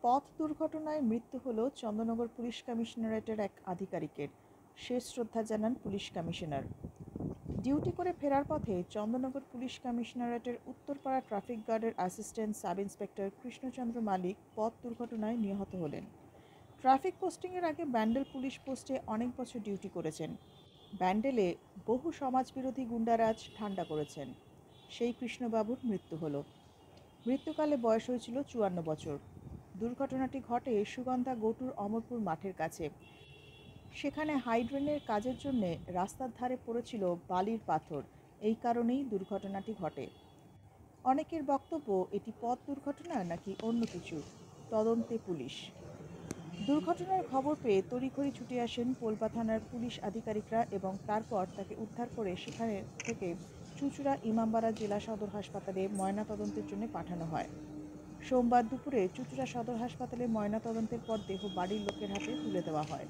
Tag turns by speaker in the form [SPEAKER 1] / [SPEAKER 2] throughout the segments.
[SPEAKER 1] পথ দুর্ঘটনায় মৃত্যু হলো চন্দননগর পুলিশ কমিশনারেটের এক আধিকারিকের। শেষ শ্রদ্ধা জানান পুলিশ কমিশনার। ডিউটি করে ফেরার পথে চন্দননগর পুলিশ কমিশনারেটের উত্তরপাড়া ট্রাফিক গার্ডের অ্যাসিস্ট্যান্ট সাব ইন্সপেক্টর কৃষ্ণচন্দ্র মালিক পথ দুর্ঘটনায় নিহত হলেন। ট্রাফিক পোস্টিংয়ের আগে ব্যান্ডেল পুলিশ পোস্টে অনেক বছর ডিউটি করেছেন। ব্যান্ডেলে বহু সমাজবিরোধী গুন্ডারাজ ঠান্ডা করেছেন। সেই কৃষ্ণবাবুর মৃত্যু হলো। মৃত্যুকালে বয়স হয়েছিল 54 বছর। দুর্ঘটনাটি ঘটে সুগন্ধা গটুর অমরপুর মাঠের কাছে। সেখানে হাইড্রেনের কাজের জন্য রাস্তার ধারে পড়েছিল বালির পাথর। এই কারণেই দুর্ঘটনাটি ঘটে। অনেকের বক্তব্য এটি পথ দুর্ঘটনা নাকি অন্য কিছু। তদন্তে পুলিশ। দুর্ঘটনার খবর পেয়ে তড়িঘড়ি ছুটে আসেন পোলবা থানার পুলিশ আধিকারিকরা এবং তারপর তাকে উদ্ধার করে সেখানে থেকে চুঁচুড়া ইমামবাড়া জেলা সদর হাসপাতালে ময়নাতদন্তের জন্য পাঠানো হয়। সোমবার দুপুরে চুঁচুড়া সদর হাসপাতালে ময়নাতদন্তের পর দেহ বাড়ির লোকের হাতে তুলে দেওয়া হয়।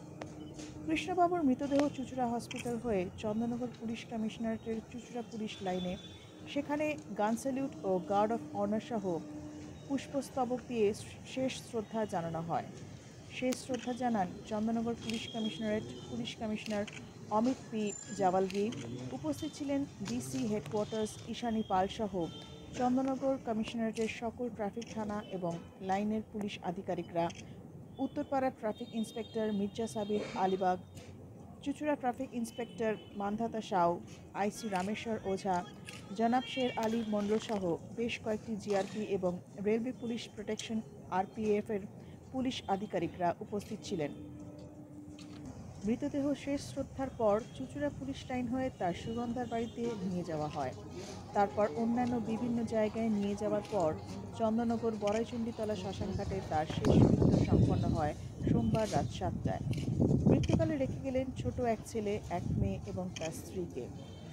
[SPEAKER 1] কৃষ্ণবাবুর মৃতদেহ চুঁচুড়া হসপিটাল হয়ে চন্দননগর পুলিশ কমিশনারেটের চুঁচুড়া পুলিশ লাইনে, সেখানে গান স্যালিউট ও গার্ড অফ অনার সহ পুষ্পস্তবক দিয়ে শেষ শ্রদ্ধা জানানো হয়। শেষ শ্রদ্ধা জানান Chandannagar police commissionerate police commissioner Amit P Jawalgi. উপস্থিত ছিলেন ডিসি হেডকোয়ার্টার্স ঈশানী পাল সহ চন্দননগর কমিশনারেটের সকল ট্রাফিক থানা এবং লাইনের পুলিশ আধিকারিকরা, উত্তরপাড়া ট্রাফিক ইন্সপেক্টর মির্জা সাবির আলিবাগ, চুঁচুড়া traffic inspector Mandhata Sau, IC Rameshwar Ojha, জনাব শের আলী মন্ডল সহ বেশ কয়েকটি জিআরপি এবং রেলওয়ে পুলিশ প্রোটেকশন আরপিএফের পুলিশ আধিকারিকরা উপস্থিত ছিলেন। মৃতদেহ শেষ শ্রদ্ধার পর চুঁচুড়া পুলিশ লাইন হয়ে তার সুগন্ধার বাড়িতে নিয়ে যাওয়া হয়। তারপর অন্যান্য বিভিন্ন জায়গায় নিয়ে যাওয়ার পর চন্দননগর বড়াইচণ্ডীতলা শ্মশানঘাটে তার শেষকৃত্য সম্পন্ন হয় সোমবার রাত 7টায়। মৃত্যুকালে রেখে গেলেন ছোট এক ছেলে, এক মেয়ে এবং তার স্ত্রীকে।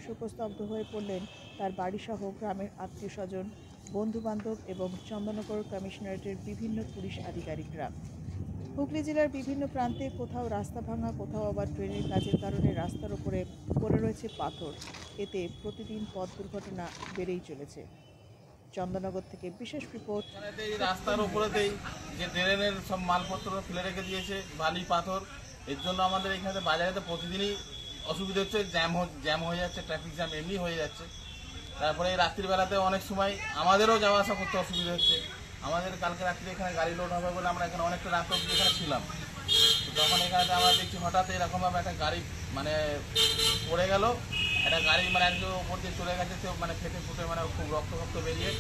[SPEAKER 1] শোকস্তব্ধ হয়ে পড়লেন তার বাড়িসহ গ্রামের আত্মীয় স্বজন, বন্ধুবান্ধব এবং চন্দননগর কমিশনারেটের বিভিন্ন পুলিশ আধিকারিকরা। হুগলি জেলার বিভিন্ন প্রান্তে কোথাও রাস্তা ভাঙা, কোথাও আবার ট্রেনের কাজের কারণে রাস্তার উপরে পড়ে রয়েছে পাথর। এতে প্রতিদিন পথ দুর্ঘটনা বেড়েই চলেছে। চন্দননগর থেকে বিশেষ রিপোর্ট।
[SPEAKER 2] রাস্তার উপরেতেই যে ট্রেনের সব মালপত্র ফেলে রেখে দিয়েছে, বালি পাথর। এর জন্য আমাদের এখানে বাজারেতে প্রতিদিনই অসুবিধা হচ্ছে, জ্যাম হয়ে যাচ্ছে, ট্রাফিক জ্যাম এমনি হয়ে যাচ্ছে। তারপরে এই রাত্রিবেলাতে অনেক সময় আমাদেরও যাওয়া আসা করতে অসুবিধা হচ্ছে। আমাদের কালকে রাত্রে এখানে গাড়ি লোড হবে বলে আমরা এখানে অনেকটা রাত অবধি এখানে ছিলাম। তখন এখানে আমরা দেখছি হঠাৎ এরকমভাবে একটা গাড়ি পড়ে গেল। একটা গাড়ি একজন ওপর দিয়ে চলে গেছে, সে ফেটে ফুটে খুব রক্ত বেরিয়ে,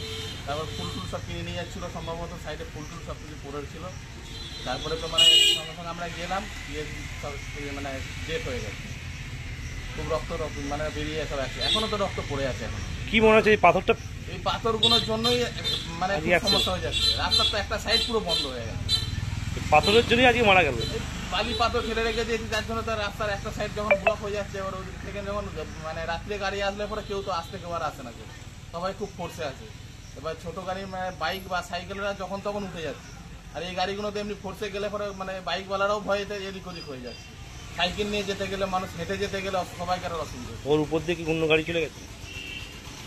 [SPEAKER 2] তারপর ফুল সব কিনে নিয়ে যাচ্ছিলো, সম্ভবত সাইডে ফুল সব কিছু পড়েছিল। তারপরে তো সঙ্গে সঙ্গে আমরা গেলাম, গিয়ে সব ডেথ হয়ে গেছে। খুব রক্ত বেরিয়ে সব আছে, এখনো তো রক্ত পড়ে আছে। এখন
[SPEAKER 3] কি মনে হচ্ছে এই পাথরটা?
[SPEAKER 2] এই পাথরগুলোর জন্যই সমস্যা হয়ে যাচ্ছে। রাস্তার তো একটা সাইড পুরো বন্ধ হয়ে গেছে,
[SPEAKER 3] পাথরের জন্যই আজকে মারা গেল।
[SPEAKER 2] বালি পাথর ফেলে রেখে দিয়েছি, যার জন্য তো রাস্তার একটা সাইড যখন ব্লক হয়ে যাচ্ছে। এবার ওদিক থেকে যখন রাত্রে গাড়ি আসলে পরে কেউ তো আসতে কেউ আর আসে না, কেউ সবাই খুব ফোর্সে আছে। এবার ছোটো গাড়ি বাইক বা সাইকেলরা যখন তখন উঠে যাচ্ছে, আর এই গাড়িগুলোতে এমনি ফোর্সে গেলে পরে বাইকওয়ালারাও ভয়েতে এদিক ওদিক হয়ে যাচ্ছে। সাইকেল নিয়ে যেতে গেলে, মানুষ হেঁটে যেতে গেলে সবাইকার অসুবিধা।
[SPEAKER 3] ওর উপর দিয়ে কি অন্য গাড়ি চলে গেছে?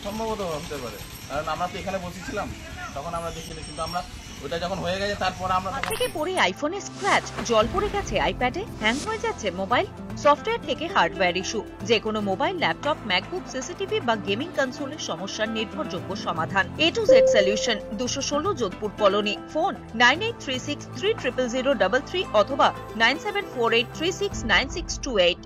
[SPEAKER 2] সম্ভবত হতে পারে, কারণ আমরা তো এখানে বসেছিলাম, তখন আমরা দেখিনি। কিন্তু আমরা ওটা যখন হয়ে গেছে তারপর আমরা
[SPEAKER 4] থেকে পড়ে আইফোনে স্ক্র্যাচ, জল পড়ে গেছে আইপ্যাডে, হ্যাং হয়ে যাচ্ছে মোবাইল, সফটওয়্যার থেকে হার্ডওয়্যার ইস্যু, যে কোনো মোবাইল, ল্যাপটপ, ম্যাকবুক, সিসিটিভি বা গেমিং কনসোলের সমস্যার নির্ভরযোগ্য সমাধান। A to Z solution, 216 Jodhpur colony. Phone 9836300033 অথবা 9748369628।